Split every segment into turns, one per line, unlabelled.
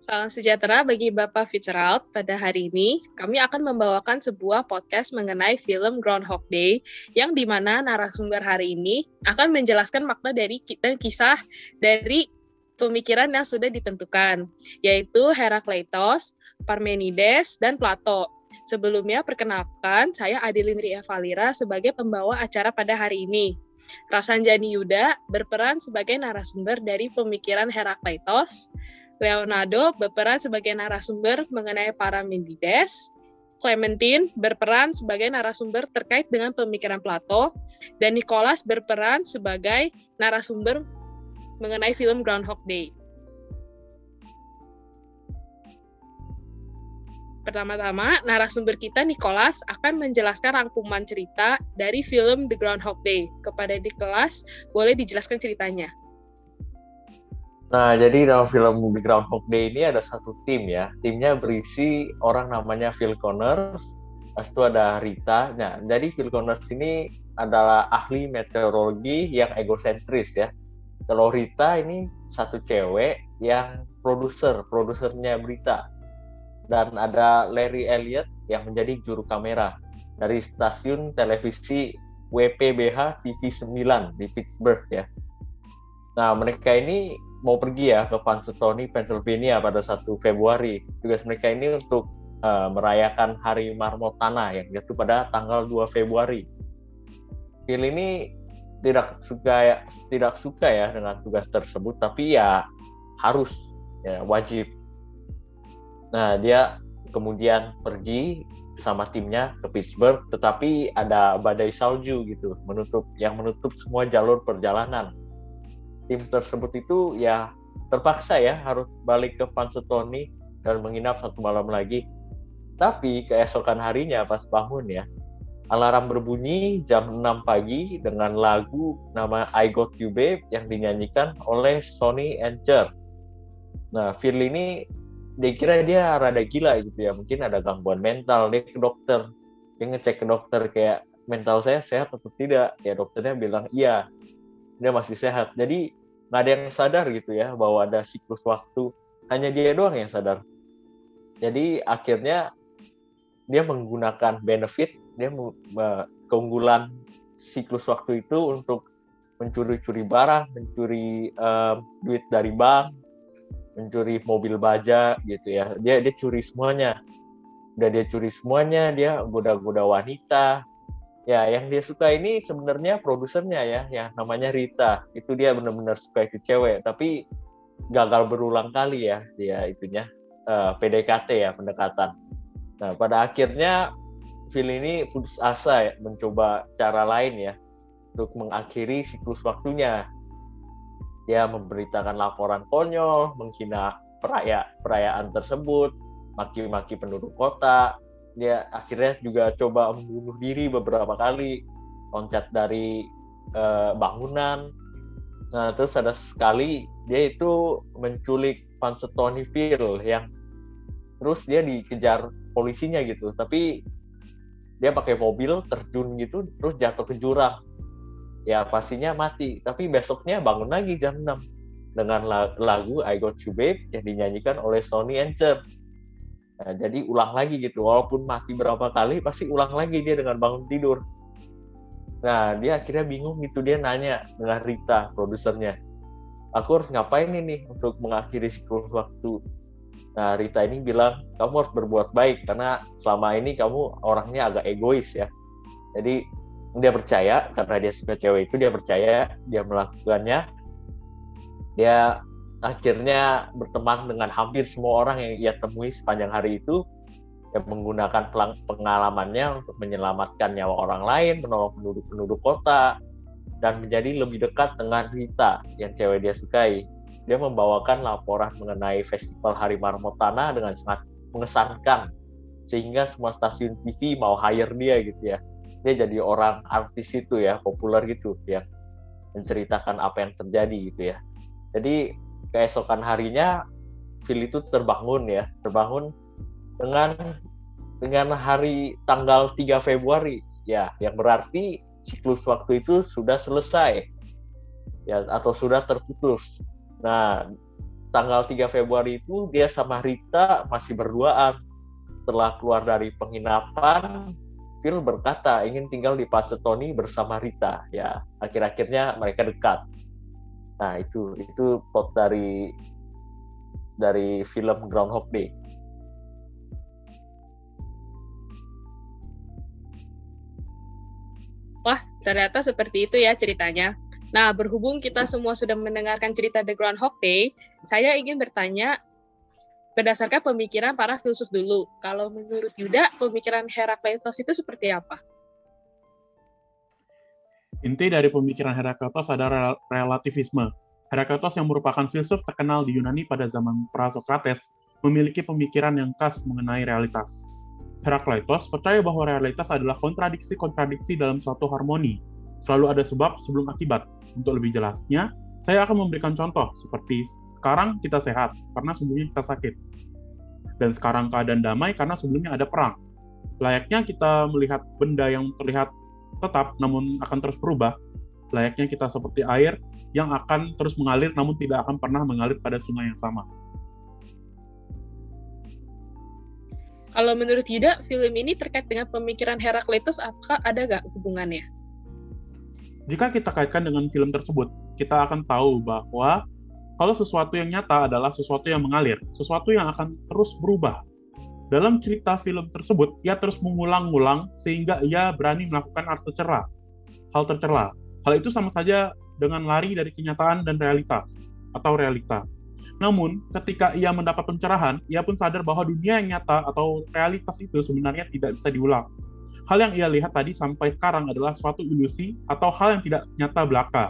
Salam sejahtera bagi Bapak Fitzgerald. Pada hari ini, kami akan membawakan sebuah podcast mengenai film Groundhog Day, yang dimana narasumber hari ini akan menjelaskan makna dari dan kisah dari pemikiran yang sudah ditentukan, yaitu Herakleitos, Parmenides, dan Plato. Sebelumnya, perkenalkan, saya Adeline Ria Valira sebagai pembawa acara pada hari ini. Rafsanjani Yuda berperan sebagai narasumber dari pemikiran Herakleitos, Leonardo berperan sebagai narasumber mengenai Parmenides, Clementine berperan sebagai narasumber terkait dengan pemikiran Plato, dan Nicholas berperan sebagai narasumber mengenai film Groundhog Day. Pertama-tama, narasumber kita Nicholas akan menjelaskan rangkuman cerita dari film The Groundhog Day. Kepada Nicholas, boleh dijelaskan ceritanya.
Nah, jadi dalam film The Groundhog Day ini ada satu tim ya. Timnya berisi orang namanya Phil Connors, pas itu ada Rita. Nah, jadi Phil Connors ini adalah ahli meteorologi yang egosentris ya. Kalau Rita ini satu cewek yang produsernya berita. Dan ada Larry Elliott yang menjadi juru kamera dari stasiun televisi WPBH TV 9 di Pittsburgh ya. Nah, mereka ini mau pergi ya ke Punxsutawney, Pennsylvania pada 1 Februari. Tugas mereka ini untuk merayakan Hari Marmot Tanah yang jatuh pada tanggal 2 Februari. Phil ini tidak suka ya dengan tugas tersebut, tapi ya harus, ya wajib. Nah, dia kemudian pergi sama timnya ke Pittsburgh, tetapi ada badai salju gitu, menutup semua jalur perjalanan. Tim tersebut itu ya terpaksa ya harus balik ke Punxsutawney dan menginap 1 malam lagi. Tapi keesokan harinya pas bangun ya, alarm berbunyi jam 6 pagi dengan lagu nama I Got You Babe yang dinyanyikan oleh Sonny and Cher. Nah, Phil ini dikira dia rada gila gitu ya, mungkin ada gangguan mental. Dia ke dokter, dia ngecek ke dokter kayak mental saya sehat atau tidak. Ya dokternya bilang iya, dia masih sehat. Jadi nggak ada yang sadar gitu ya bahwa ada siklus waktu, hanya dia doang yang sadar. Jadi akhirnya dia menggunakan benefit, dia keunggulan siklus waktu itu untuk mencuri-curi barang, mencuri duit dari bank, mencuri mobil baja gitu ya. Dia curi semuanya. Udah dia curi semuanya, dia goda-goda wanita. Ya, yang dia suka ini sebenarnya produsernya ya, yang namanya Rita. Itu dia benar-benar suka itu cewek, tapi gagal berulang kali ya dia itunya PDKT ya, pendekatan. Nah, pada akhirnya Phil ini putus asa ya, mencoba cara lain ya untuk mengakhiri siklus waktunya. Dia memberitakan laporan konyol, menghina perayaan tersebut, maki-maki penduduk kota. Dia akhirnya juga coba membunuh diri beberapa kali, loncat dari bangunan. Nah, terus ada sekali dia itu menculik Punxsutawney Phil yang terus dia dikejar polisinya gitu, tapi dia pakai mobil terjun gitu terus jatuh ke jurang. Ya pastinya mati, tapi besoknya bangun lagi jam 6 dengan lagu I Got You Babe yang dinyanyikan oleh Sonny and Cher. Nah, jadi ulang lagi gitu, walaupun mati berapa kali pasti ulang lagi dia dengan bangun tidur. Nah, dia akhirnya bingung gitu, dia nanya dengan Rita, produsernya, aku harus ngapain ini untuk mengakhiri siklus waktu. Nah, Rita ini bilang, kamu harus berbuat baik karena selama ini kamu orangnya agak egois ya. Jadi dia percaya, karena dia suka cewek itu, dia percaya, dia melakukannya. Dia akhirnya berteman dengan hampir semua orang yang ia temui sepanjang hari itu, yang menggunakan pengalamannya untuk menyelamatkan nyawa orang lain, menolong penduduk kota, dan menjadi lebih dekat dengan Rita yang cewek dia sukai. Dia membawakan laporan mengenai Festival Hari Marmot Tanah dengan sangat mengesankan, sehingga semua stasiun TV mau hire dia gitu ya. Dia jadi orang artis itu ya, populer gitu ya, menceritakan apa yang terjadi gitu ya. Jadi keesokan harinya Phil itu terbangun dengan hari tanggal 3 Februari ya, yang berarti siklus waktu itu sudah selesai ya, atau sudah terputus. Nah, tanggal 3 Februari itu dia sama Rita masih berduaan. Setelah keluar dari penginapan, Phil berkata ingin tinggal di Punxsutawney bersama Rita. Ya, akhir-akhirnya mereka dekat. Nah, itu plot dari film Groundhog Day.
Wah, ternyata seperti itu ya ceritanya. Nah, berhubung kita semua sudah mendengarkan cerita The Groundhog Day, saya ingin bertanya berdasarkan pemikiran para filsuf dulu. Kalau menurut Yuda, pemikiran Herakleitos itu seperti apa?
Inti dari pemikiran Herakleitos adalah relativisme. Herakleitos yang merupakan filsuf terkenal di Yunani pada zaman Prasokrates memiliki pemikiran yang khas mengenai realitas. Herakleitos percaya bahwa realitas adalah kontradiksi-kontradiksi dalam suatu harmoni. Selalu ada sebab sebelum akibat. Untuk lebih jelasnya, saya akan memberikan contoh seperti sekarang kita sehat karena sebelumnya kita sakit. Dan sekarang keadaan damai karena sebelumnya ada perang. Layaknya kita melihat benda yang terlihat tetap namun akan terus berubah. Layaknya kita seperti air yang akan terus mengalir namun tidak akan pernah mengalir pada sungai yang sama.
Kalau menurut Yuda, film ini terkait dengan pemikiran Herakleitos, apakah ada nggak hubungannya?
Jika kita kaitkan dengan film tersebut, kita akan tahu bahwa kalau sesuatu yang nyata adalah sesuatu yang mengalir, sesuatu yang akan terus berubah. Dalam cerita film tersebut, ia terus mengulang-ulang sehingga ia berani melakukan hal tercela. Hal itu sama saja dengan lari dari kenyataan dan realita. Namun, ketika ia mendapat pencerahan, ia pun sadar bahwa dunia yang nyata atau realitas itu sebenarnya tidak bisa diulang. Hal yang ia lihat tadi sampai sekarang adalah suatu ilusi atau hal yang tidak nyata belaka.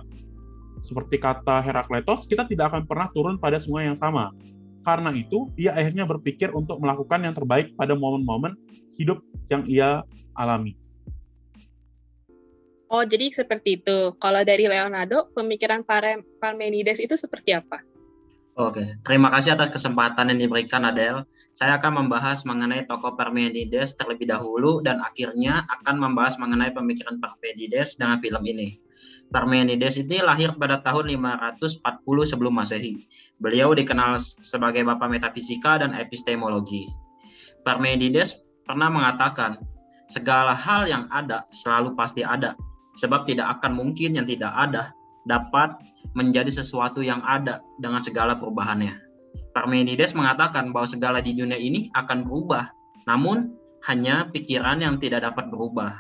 Seperti kata Herakleitos, kita tidak akan pernah turun pada sungai yang sama. Karena itu, ia akhirnya berpikir untuk melakukan yang terbaik pada momen-momen hidup yang ia alami.
Oh, jadi seperti itu. Kalau dari Leonardo, pemikiran Parmenides itu seperti apa?
Oke, terima kasih atas kesempatan yang diberikan Adele. Saya akan membahas mengenai tokoh Parmenides terlebih dahulu dan akhirnya akan membahas mengenai pemikiran Parmenides dengan film ini. Parmenides ini lahir pada tahun 540 sebelum Masehi. Beliau dikenal sebagai bapak metafisika dan epistemologi. Parmenides pernah mengatakan, segala hal yang ada selalu pasti ada, sebab tidak akan mungkin yang tidak ada dapat menjadi sesuatu yang ada dengan segala perubahannya. Parmenides mengatakan bahwa segala di dunia ini akan berubah, namun hanya pikiran yang tidak dapat berubah.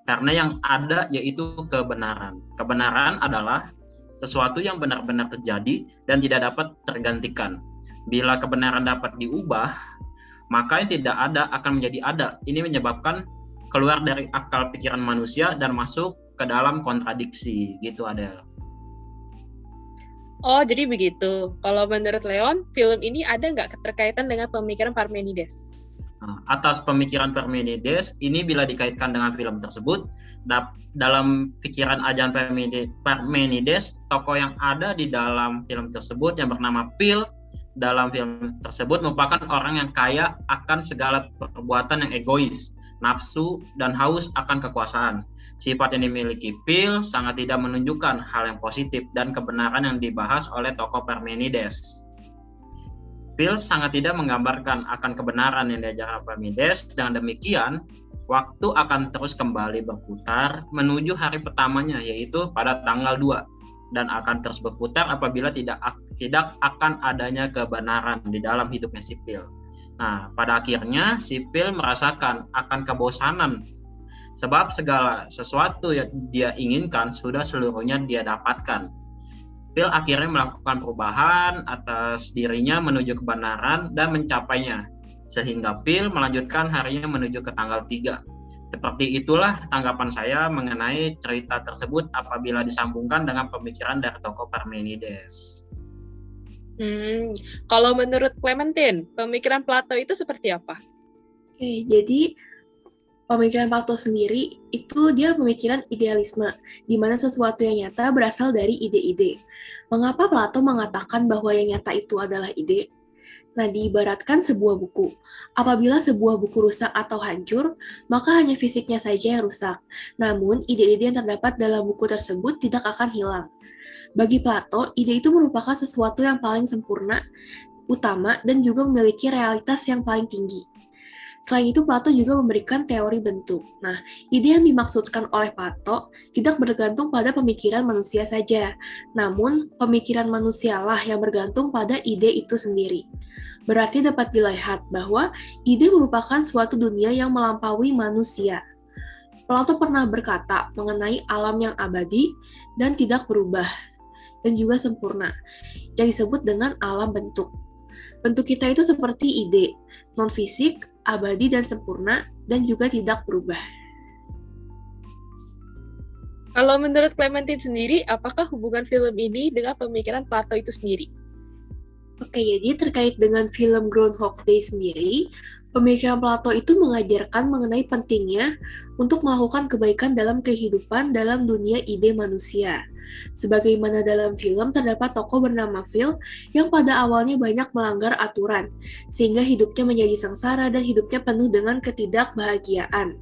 Karena yang ada yaitu kebenaran. Kebenaran adalah sesuatu yang benar-benar terjadi dan tidak dapat tergantikan. Bila kebenaran dapat diubah, maka yang tidak ada akan menjadi ada. Ini menyebabkan keluar dari akal pikiran manusia dan masuk ke dalam kontradiksi. Gitu, Adele.
Oh, jadi begitu. Kalau menurut Leon, film ini ada nggak keterkaitan dengan pemikiran Parmenides?
Atas pemikiran Parmenides, ini bila dikaitkan dengan film tersebut, dalam pikiran ajaran Parmenides, tokoh yang ada di dalam film tersebut yang bernama Phil, dalam film tersebut merupakan orang yang kaya akan segala perbuatan yang egois, nafsu, dan haus akan kekuasaan. Sifat yang dimiliki Phil sangat tidak menunjukkan hal yang positif dan kebenaran yang dibahas oleh tokoh Parmenides. Phil sangat tidak menggambarkan akan kebenaran yang diajarkan Parmenides. Dengan demikian, waktu akan terus kembali berputar menuju hari pertamanya, yaitu pada tanggal 2, dan akan terus berputar apabila tidak akan adanya kebenaran di dalam hidupnya si Phil. Nah, pada akhirnya si Phil merasakan akan kebosanan sebab segala sesuatu yang dia inginkan sudah seluruhnya dia dapatkan. Phil akhirnya melakukan perubahan atas dirinya menuju kebenaran dan mencapainya. Sehingga Phil melanjutkan harinya menuju ke tanggal 3. Seperti itulah tanggapan saya mengenai cerita tersebut apabila disambungkan dengan pemikiran dari tokoh Parmenides.
Kalau menurut Clementine, pemikiran Plato itu seperti apa?
Oke, jadi pemikiran Plato sendiri itu dia pemikiran idealisme, di mana sesuatu yang nyata berasal dari ide-ide. Mengapa Plato mengatakan bahwa yang nyata itu adalah ide? Nah, diibaratkan sebuah buku. Apabila sebuah buku rusak atau hancur, maka hanya fisiknya saja yang rusak. Namun, ide-ide yang terdapat dalam buku tersebut tidak akan hilang. Bagi Plato, ide itu merupakan sesuatu yang paling sempurna, utama, dan juga memiliki realitas yang paling tinggi. Selain itu, Plato juga memberikan teori bentuk. Nah, ide yang dimaksudkan oleh Plato tidak bergantung pada pemikiran manusia saja, namun pemikiran manusialah yang bergantung pada ide itu sendiri. Berarti dapat dilihat bahwa ide merupakan suatu dunia yang melampaui manusia. Plato pernah berkata mengenai alam yang abadi dan tidak berubah, dan juga sempurna, yang disebut dengan alam bentuk. Bentuk kita itu seperti ide, non-fisik, abadi dan sempurna, dan juga tidak berubah.
Kalau menurut Clementine sendiri, apakah hubungan film ini dengan pemikiran Plato itu sendiri?
Oke, jadi terkait dengan film Groundhog Day sendiri, pemikiran Plato itu mengajarkan mengenai pentingnya untuk melakukan kebaikan dalam kehidupan dalam dunia ide manusia. Sebagaimana dalam film terdapat tokoh bernama Phil yang pada awalnya banyak melanggar aturan, sehingga hidupnya menjadi sengsara dan hidupnya penuh dengan ketidakbahagiaan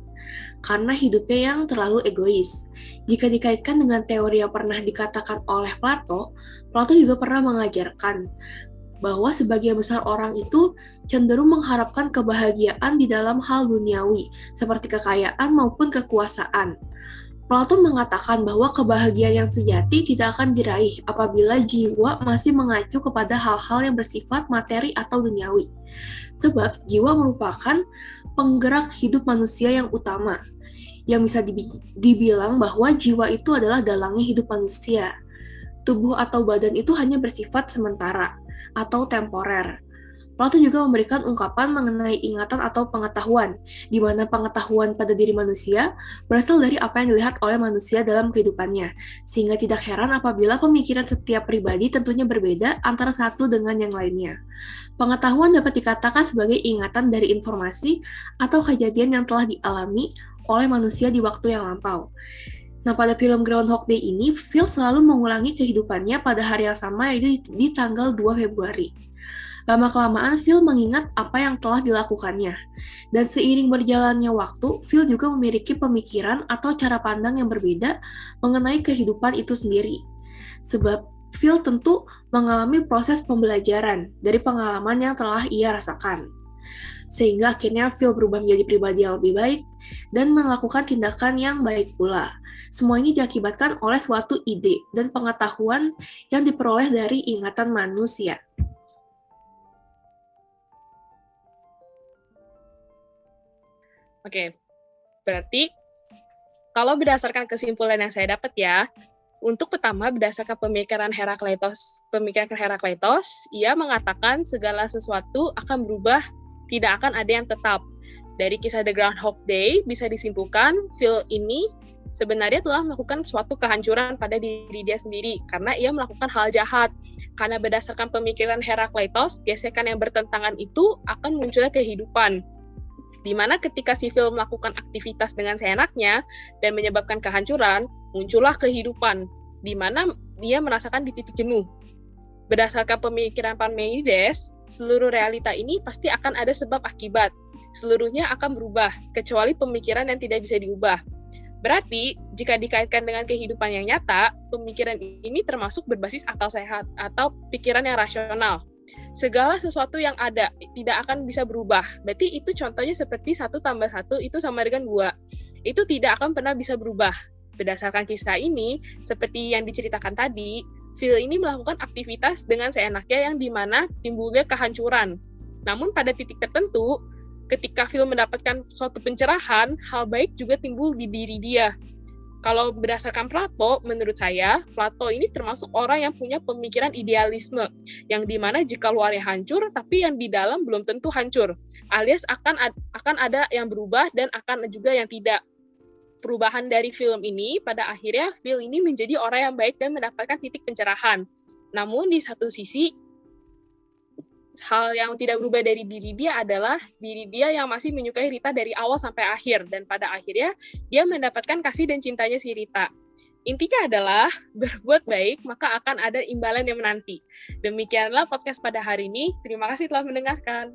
karena hidupnya yang terlalu egois. Jika dikaitkan dengan teori yang pernah dikatakan oleh Plato, Plato juga pernah mengajarkan bahwa sebagian besar orang itu cenderung mengharapkan kebahagiaan di dalam hal duniawi, seperti kekayaan maupun kekuasaan. Plato mengatakan bahwa kebahagiaan yang sejati tidak akan diraih apabila jiwa masih mengacu kepada hal-hal yang bersifat materi atau duniawi. Sebab jiwa merupakan penggerak hidup manusia yang utama, yang bisa dibilang bahwa jiwa itu adalah dalangnya hidup manusia. Tubuh atau badan itu hanya bersifat sementara atau temporer. Plato juga memberikan ungkapan mengenai ingatan atau pengetahuan, di mana pengetahuan pada diri manusia berasal dari apa yang dilihat oleh manusia dalam kehidupannya, sehingga tidak heran apabila pemikiran setiap pribadi tentunya berbeda antara satu dengan yang lainnya. Pengetahuan dapat dikatakan sebagai ingatan dari informasi atau kejadian yang telah dialami oleh manusia di waktu yang lampau. Nah, pada film Groundhog Day ini, Phil selalu mengulangi kehidupannya pada hari yang sama, yaitu di tanggal 2 Februari. Lama-kelamaan, Phil mengingat apa yang telah dilakukannya. Dan seiring berjalannya waktu, Phil juga memiliki pemikiran atau cara pandang yang berbeda mengenai kehidupan itu sendiri. Sebab Phil tentu mengalami proses pembelajaran dari pengalaman yang telah ia rasakan. Sehingga akhirnya Phil berubah menjadi pribadi yang lebih baik dan melakukan tindakan yang baik pula. Semua ini diakibatkan oleh suatu ide dan pengetahuan yang diperoleh dari ingatan manusia.
Oke, berarti kalau berdasarkan kesimpulan yang saya dapat ya, untuk pertama berdasarkan pemikiran Herakleitos, ia mengatakan segala sesuatu akan berubah, tidak akan ada yang tetap. Dari kisah The Groundhog Day bisa disimpulkan Phil ini sebenarnya telah melakukan suatu kehancuran pada diri dia sendiri karena ia melakukan hal jahat. Karena berdasarkan pemikiran Herakleitos, gesekan yang bertentangan itu akan munculnya kehidupan. Di mana ketika si Phil melakukan aktivitas dengan seenaknya dan menyebabkan kehancuran, muncullah kehidupan, di mana dia merasakan di titik jenuh. Berdasarkan pemikiran Parmenides, seluruh realita ini pasti akan ada sebab akibat. Seluruhnya akan berubah, kecuali pemikiran yang tidak bisa diubah. Berarti, jika dikaitkan dengan kehidupan yang nyata, pemikiran ini termasuk berbasis akal sehat atau pikiran yang rasional. Segala sesuatu yang ada tidak akan bisa berubah. Berarti itu contohnya seperti 1 tambah 1 itu sama dengan 2. Itu tidak akan pernah bisa berubah. Berdasarkan kisah ini, seperti yang diceritakan tadi, Phil ini melakukan aktivitas dengan seenaknya yang dimana timbulnya kehancuran. Namun pada titik tertentu, ketika Phil mendapatkan suatu pencerahan, hal baik juga timbul di diri dia. Kalau berdasarkan Plato, menurut saya, Plato ini termasuk orang yang punya pemikiran idealisme, yang dimana jika luarnya hancur, tapi yang di dalam belum tentu hancur, alias akan ada yang berubah dan akan juga yang tidak. Perubahan dari film ini, pada akhirnya Phil ini menjadi orang yang baik dan mendapatkan titik pencerahan. Namun di satu sisi, hal yang tidak berubah dari diri dia adalah diri dia yang masih menyukai Rita dari awal sampai akhir, dan pada akhirnya dia mendapatkan kasih dan cintanya si Rita. Intinya adalah berbuat baik maka akan ada imbalan yang menanti. Demikianlah podcast pada hari ini. Terima kasih telah mendengarkan.